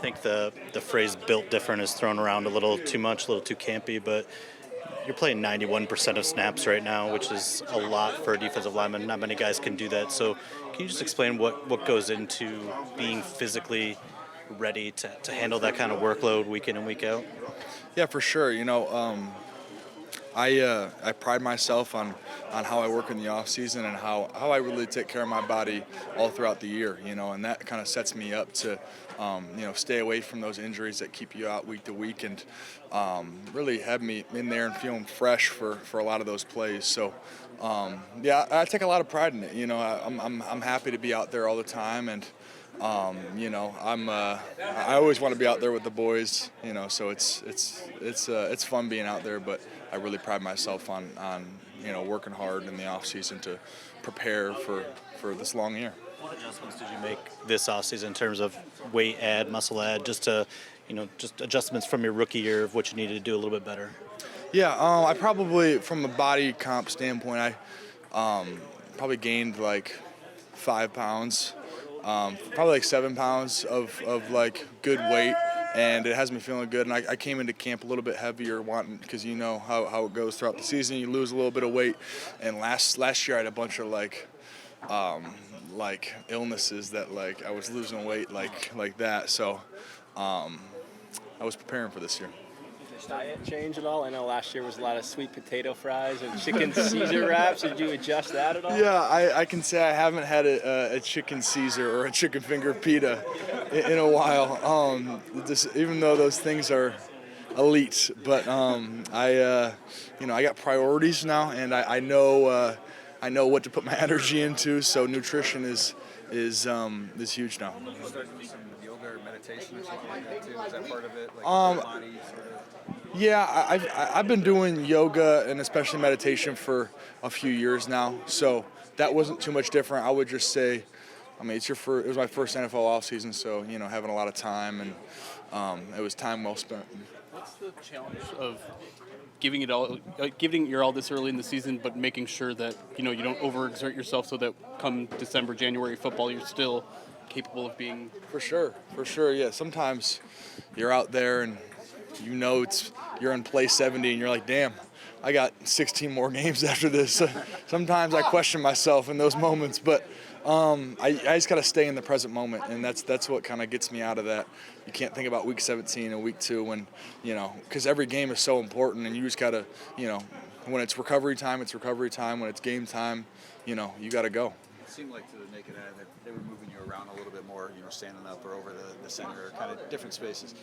think the phrase "built different" is thrown around a little too much, a little too campy, but you're playing 91% of snaps right now, which is a lot for a defensive lineman. Not many guys can do that. So can you just explain what goes into being physically ready to handle that kind of workload week in and week out? Yeah, for sure. I pride myself on how I work in the off season and how I really take care of my body all throughout the year, and that kind of sets me up to stay away from those injuries that keep you out week to week and really have me in there and feeling fresh for a lot of those plays. So I take a lot of pride in it. I'm happy to be out there all the time, and I always want to be out there with the boys, so it's fun being out there, but I really pride myself on working hard in the off season to prepare for this long year. What adjustments did you make this offseason in terms of weight add, muscle add, just adjustments from your rookie year of what you needed to do a little bit better? Yeah, I probably, from a body comp standpoint, I probably gained like 5 pounds. Probably like 7 pounds of like good weight, and it has me feeling good. And I came into camp a little bit heavier, wanting, because you know how it goes throughout the season. You lose a little bit of weight, and last year I had a bunch of like illnesses that like I was losing weight like that. So I was preparing for this year. Diet change at all? I know last year was a lot of sweet potato fries and chicken Caesar wraps. Did you adjust that at all? Yeah, I can say I haven't had a chicken Caesar or a chicken finger pita in a while. Even though those things are elite, but I got priorities now, and I know what to put my energy into. So nutrition is huge now. You started doing some yoga or meditation or something like that too? Is that part of it? Like body sort of... Yeah, I've been doing yoga and especially meditation for a few years now, so that wasn't too much different. I would just say, it was my first NFL offseason, so having a lot of time, and it was time well spent. What's the challenge of giving your all this early in the season, but making sure that you don't overexert yourself, so that come December, January football, you're still capable of being? For sure. Yeah, sometimes you're out there and you're in play 70 and you're like, damn, I got 16 more games after this. Sometimes I question myself in those moments, but I just got to stay in the present moment, and that's what kind of gets me out of that. You can't think about week 17 and week 2 when, because every game is so important, and you just got to, when it's recovery time, it's recovery time. When it's game time, you got to go. It seemed like to the naked eye that they were moving you around a little bit more, standing up or over the center, kind of different spaces.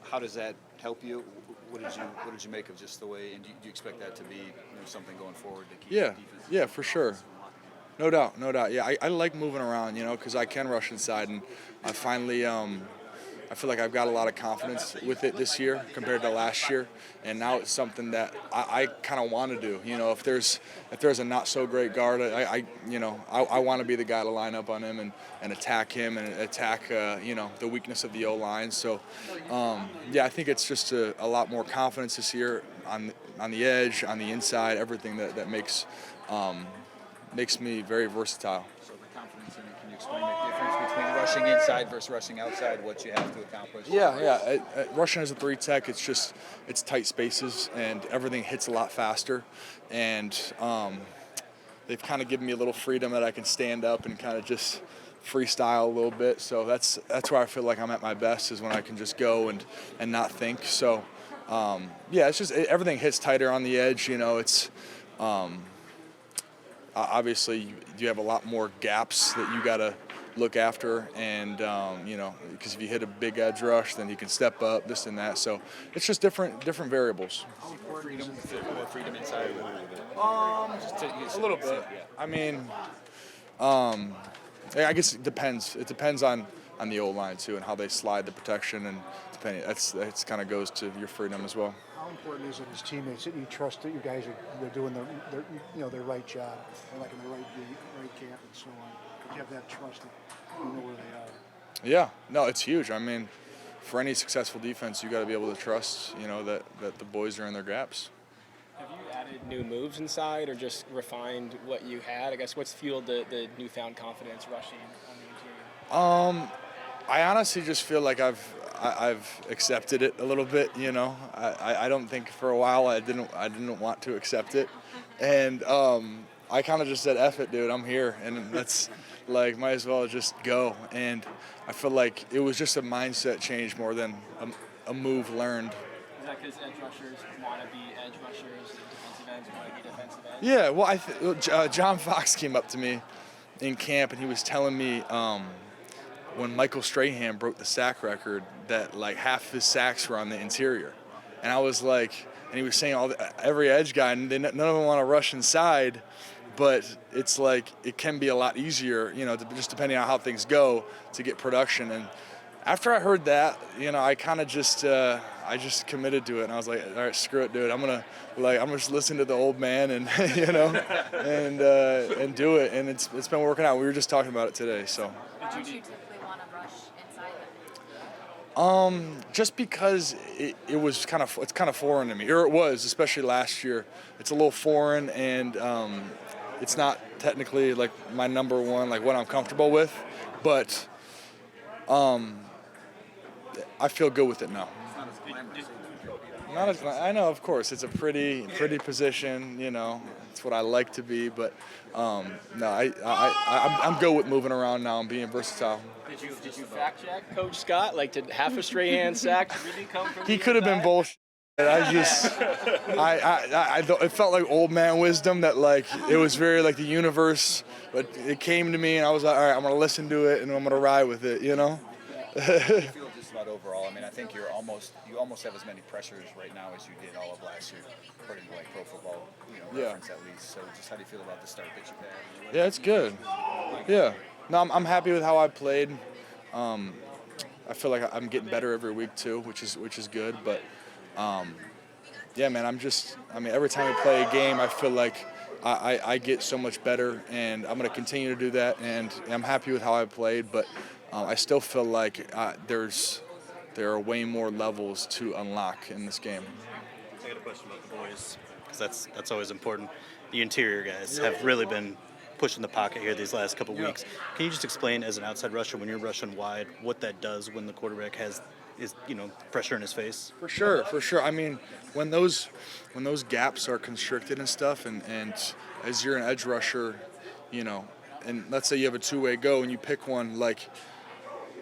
How does that help you? What did you make of just the way, and do you expect that to be something going forward to keep the defense? Yeah, for sure. No doubt. Yeah, I like moving around, because I can rush inside, and I finally, I feel like I've got a lot of confidence with it this year compared to last year, and now it's something that I kind of want to do. If there's a not so great guard, I want to be the guy to line up on him and attack him and attack the weakness of the O-line. So I think it's just a lot more confidence this year on the edge, on the inside, everything that makes me very versatile. So the confidence in it, can you explain the difference between rushing inside versus rushing outside, what you have to accomplish? Yeah. Rushing as a 3 tech, it's tight spaces and everything hits a lot faster. And they've kind of given me a little freedom that I can stand up and kind of just freestyle a little bit. So that's where I feel like I'm at my best, is when I can just go and not think. So it's just everything hits tighter on the edge. It's obviously you have a lot more gaps that you got to look after, and because if you hit a big edge rush, then you can step up, this and that. So it's just different variables. More freedom inside a little bit. A little bit. I guess it depends. It depends on the O-line too, and how they slide the protection, and that's kind of goes to your freedom as well. How important is it as teammates that you trust that you guys are doing their right job, like in the right beat, right camp, and so on? You have that trust that you know where they are. Yeah, no, it's huge. For any successful defense, you got to be able to trust, that the boys are in their gaps. Have you added new moves inside, or just refined what you had? I guess what's fueled the newfound confidence rushing on the interior? I honestly just feel like I've I've accepted it a little bit. You know, I don't think for a while I didn't want to accept it, and I kind of just said, "F it, dude, I'm here," and that's like might as well just go. And I feel like it was just a mindset change more than a move learned. Is that because edge rushers want to be edge rushers and defensive ends want to be defensive ends? Yeah, well, John Fox came up to me in camp and he was telling me when Michael Strahan broke the sack record that like half his sacks were on the interior, and I was like, and he was saying every edge guy, and none of them want to rush inside, but it's like it can be a lot easier, you know, just depending on how things go to get production. And after I heard that, you know, I kind of just I just committed to it, and I was like, all right, screw it, dude. I'm gonna just listen to the old man, and you know, and do it. And it's been working out. We were just talking about it today. So. Don't you typically want to rush inside them? Just because it was it's kind of foreign to me, or it was, especially last year. It's a little foreign, and it's not technically like my number one, like what I'm comfortable with, but I feel good with it now. Not as I know, of course, it's a pretty position. You know, it's what I like to be. But no, I'm good with moving around now and being versatile. Did you fact check Coach Scott? Like, did half a Strahan sack really come from? He could have been bullshit. It felt like old man wisdom that like it was very like the universe, but it came to me and I was like, all right, I'm gonna listen to it and I'm gonna ride with it. You know. I feel just about overall. I mean, I think you almost have as many pressures right now as you did all of last year, according to like Pro Football, reference at least. So, just how do you feel about the start that you've had? Yeah, it's good. Yeah, no, I'm happy with how I played. I feel like I'm getting better every week too, which is good. But yeah, man, every time we play a game, I feel like I get so much better, and I'm gonna continue to do that. And I'm happy with how I played, but. I still feel like there are way more levels to unlock in this game. I got a question about the boys, because that's always important. The interior guys have really been pushing the pocket here these last couple weeks. Can you just explain, as an outside rusher, when you're rushing wide, what that does when the quarterback is pressure in his face? For sure. I mean, when those gaps are constricted and stuff, and as you're an edge rusher, you know, and let's say you have a two-way go and you pick one, like.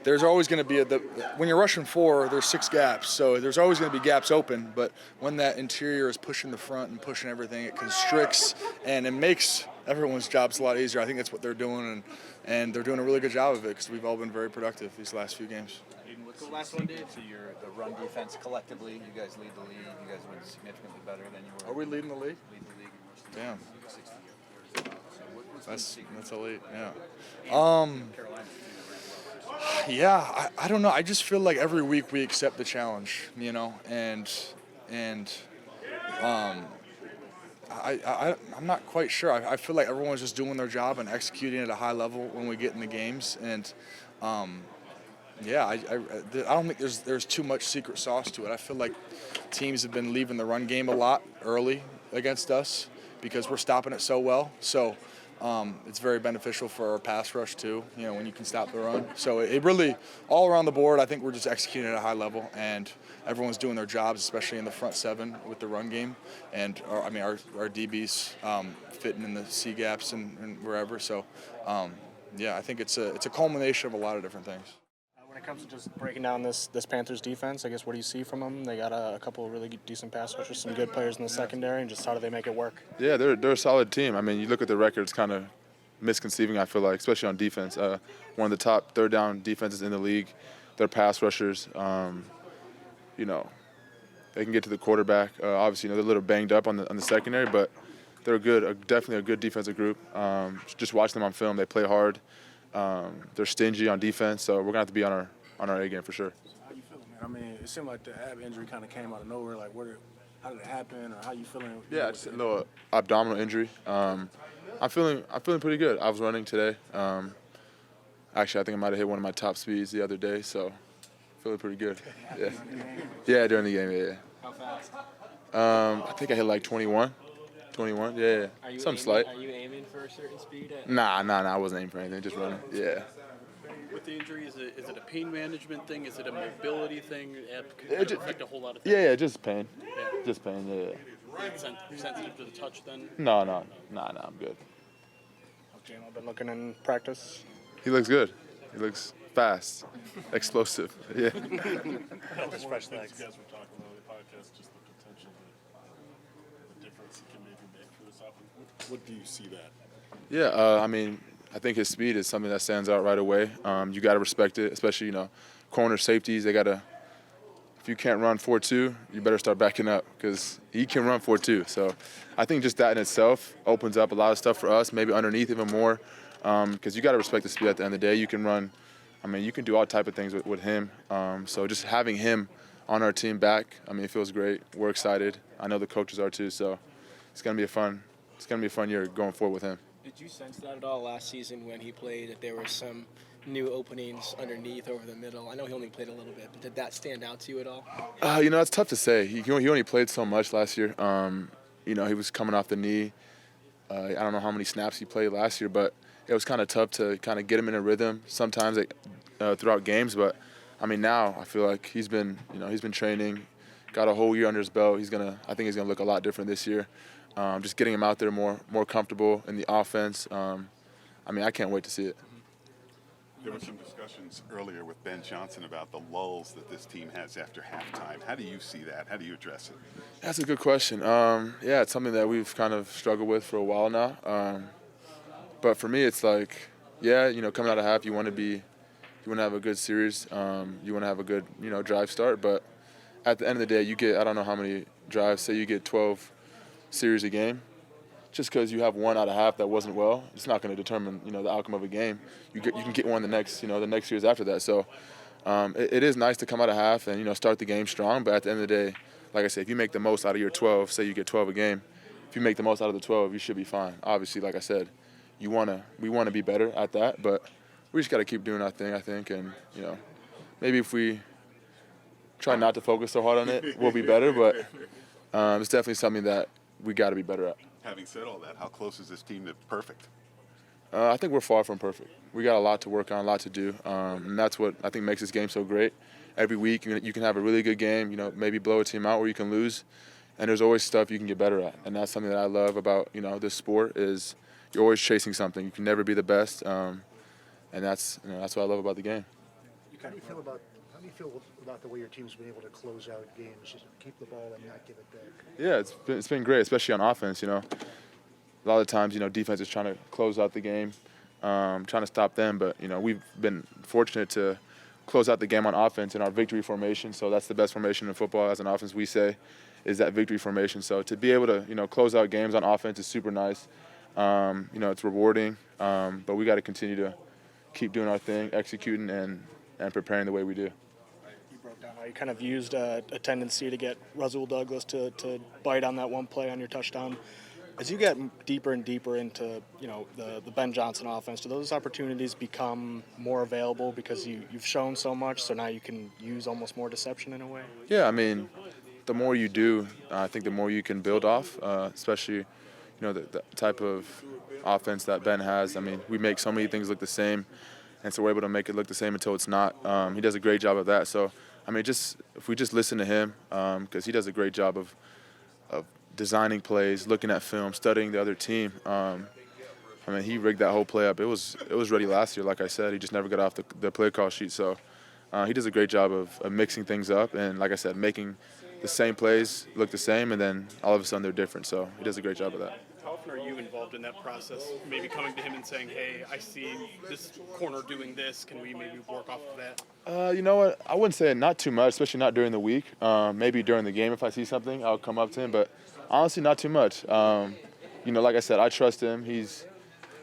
There's always going to be when you're rushing 4, there's 6 gaps, so there's always going to be gaps open. But when that interior is pushing the front and pushing everything, it constricts and it makes everyone's jobs a lot easier. I think that's what they're doing, and they're doing a really good job of it because we've all been very productive these last few games. What's the last one, Dave? So the run defense collectively, you guys lead the league. You guys went significantly better than you were. Are we leading the league? Lead the league in rushing. Damn. 60 yards. So what's the secret? That's elite. Yeah. Carolina. Yeah, I don't know. I just feel like every week we accept the challenge, you know, and I'm not quite sure. I feel like everyone's just doing their job and executing at a high level when we get in the games, and yeah, I don't think there's too much secret sauce to it. I feel like teams have been leaving the run game a lot early against us because we're stopping it so well. So. It's very beneficial for our pass rush too, you know, when you can stop the run. So it really, all around the board, I think we're just executing at a high level, and everyone's doing their jobs, especially in the front 7 with the run game. And our DBs fitting in the C gaps and wherever. So yeah, I think it's a culmination of a lot of different things. When it comes to just breaking down this Panthers defense, I guess what do you see from them? They got a couple of really decent pass rushers, some good players in the secondary, and just how do they make it work? Yeah, they're a solid team. I mean, you look at the records, kind of misconceiving, I feel like, especially on defense. One of the top third down defenses in the league. They're pass rushers. You know, they can get to the quarterback. Obviously, you know, they're a little banged up on the secondary, but they're definitely a good defensive group. Just watch them on film. They play hard. They're stingy on defense, so we're gonna have to be on our A game for sure. How you feeling, man? I mean, it seemed like the ab injury kind of came out of nowhere. Like, how did it happen, or how you feeling? Yeah, just a little abdominal injury. I'm feeling pretty good. I was running today. Actually, I think I might have hit one of my top speeds the other day, so feeling pretty good. Yeah. Yeah, during the game. Yeah. How fast? I think I hit like 21. 21, yeah. Something slight. Are you aiming for a certain speed? Nah, I wasn't aiming for anything, just running. Yeah. With the injury, is it a pain management thing? Is it a mobility thing? Could It affect a whole lot of things. Yeah, just pain. Yeah. Just pain. Yeah. Sensitive to the touch then? No, I'm good. Okay, I've been looking in practice. He looks good. He looks fast, explosive. Yeah. Just fresh legs. You guys were talking about the podcast, just the potential, the difference it can maybe make for this offense. What do you see that? Yeah, I mean, I think his speed is something that stands out right away. You got to respect it, especially, corner safeties. They got to, if you can't run 4.2, you better start backing up because he can run 4.2. So I think just that in itself opens up a lot of stuff for us, maybe underneath even more, because you got to respect the speed at the end of the day. You can run, you can do all type of things with him. So just having him on our team back, it feels great. We're excited. I know the coaches are too. So it's gonna be a fun year going forward with him. Did you sense that at all last season when he played, that there were some new openings underneath over the middle? I know he only played a little bit, but did that stand out to you at all? It's tough to say. He only played so much last year. He was coming off the knee. I don't know how many snaps he played last year, but it was kind of tough to kind of get him in a rhythm sometimes throughout games. But now I feel like he's been training, got a whole year under his belt. I think he's gonna look a lot different this year. Just getting him out there more comfortable in the offense. I can't wait to see it. There were some discussions earlier with Ben Johnson about the lulls that this team has after halftime. How do you see that? How do you address it? That's a good question. It's something that we've kind of struggled with for a while now. But for me, it's like, coming out of half, you want to have a good series. You want to have a good, drive start. But at the end of the day, you get, I don't know how many drives. Say you get 12 series a game. Just because you have one out of half that wasn't well, it's not going to determine, the outcome of a game. You can get one the next series after that. So it is nice to come out of half and, start the game strong. But at the end of the day, like I said, if you make the most out of your 12, say you get 12 a game, if you make the most out of the 12, you should be fine. Obviously, like I said, we want to be better at that, but we just got to keep doing our thing, I think. And, maybe if we try not to focus so hard on it, we'll be better. But it's definitely something that we got to be better at. Having said all that, how close is this team to perfect? I think we're far from perfect. We got a lot to work on, a lot to do, and that's what I think makes this game so great. Every week you can have a really good game, maybe blow a team out, or you can lose, and there's always stuff you can get better at. And that's something that I love about this sport is you're always chasing something. You can never be the best, and that's what I love about the game. How do you feel about the way your team's been able to close out games, just keep the ball and not give it back? Yeah, it's been great, especially on offense. A lot of times, defense is trying to close out the game, trying to stop them. But we've been fortunate to close out the game on offense in our victory formation. So that's the best formation in football as an offense. We say is that victory formation. So to be able to close out games on offense is super nice. It's rewarding, but we got to continue to keep doing our thing, executing and preparing the way we do. You broke down how you kind of used a tendency to get Rasul Douglas to bite on that one play on your touchdown. As you get deeper and deeper into the Ben Johnson offense, do those opportunities become more available because you've shown so much, so now you can use almost more deception in a way? Yeah, the more you do, I think the more you can build off, especially the type of offense that Ben has. We make so many things look the same, and so we're able to make it look the same until it's not. He does a great job of that. So, if we just listen to him, because he does a great job of designing plays, looking at film, studying the other team. He rigged that whole play up. It was ready last year, like I said. He just never got off the play call sheet. So he does a great job of mixing things up and, like I said, making the same plays look the same, and then all of a sudden they're different. So he does a great job of that. How often are you involved in that process? Maybe coming to him and saying, hey, I see this corner doing this. Can we maybe work off of that? You know what? I wouldn't say not too much, especially not during the week. Maybe during the game if I see something, I'll come up to him. But honestly, not too much. Like I said, I trust him.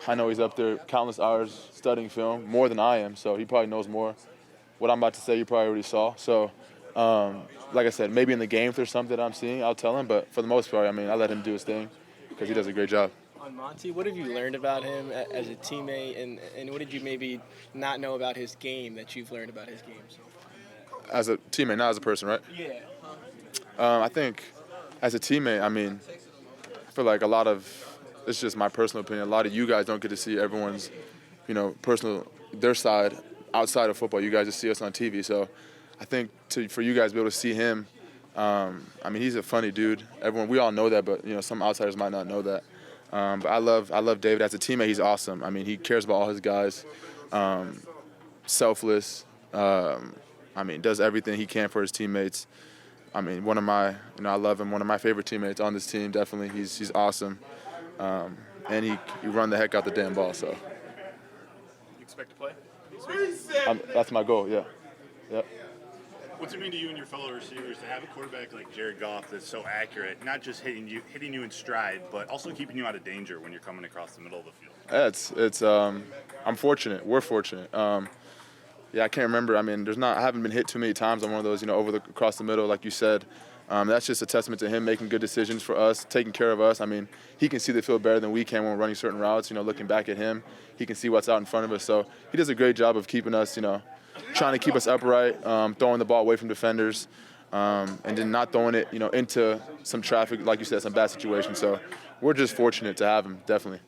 I know he's up there countless hours studying film, more than I am. So he probably knows more. What I'm about to say you probably already saw. So, like I said, maybe in the game if there's something that I'm seeing, I'll tell him. But for the most part, I let him do his thing because he does a great job. On Monty, what have you learned about him as a teammate, and what did you maybe not know about his game that you've learned about his game so far? As a teammate, not as a person, right? Yeah. I think as a teammate, I feel like it's just my personal opinion. A lot of you guys don't get to see everyone's, their side outside of football. You guys just see us on TV. So I think for you guys to be able to see him, I mean, he's a funny dude. We all know that, but some outsiders might not know that. But I love David as a teammate. He's awesome. I mean, he cares about all his guys. Selfless. I mean, does everything he can for his teammates. I mean, I love him. One of my favorite teammates on this team. Definitely, he's awesome. And he run the heck out the damn ball. So. You expect to play? That's my goal. Yeah. Yep. What's it mean to you and your fellow receivers to have a quarterback like Jared Goff that's so accurate, not just hitting you in stride, but also keeping you out of danger when you're coming across the middle of the field? Yeah, I'm fortunate. We're fortunate. Yeah, I can't remember. I mean, I haven't been hit too many times on one of those, across the middle, like you said. That's just a testament to him making good decisions for us, taking care of us. I mean, he can see the field better than we can when we're running certain routes. Looking back at him, he can see what's out in front of us. So he does a great job of keeping us, trying to keep us upright, throwing the ball away from defenders, and then not throwing it, into some traffic, like you said, some bad situations. So we're just fortunate to have him, definitely.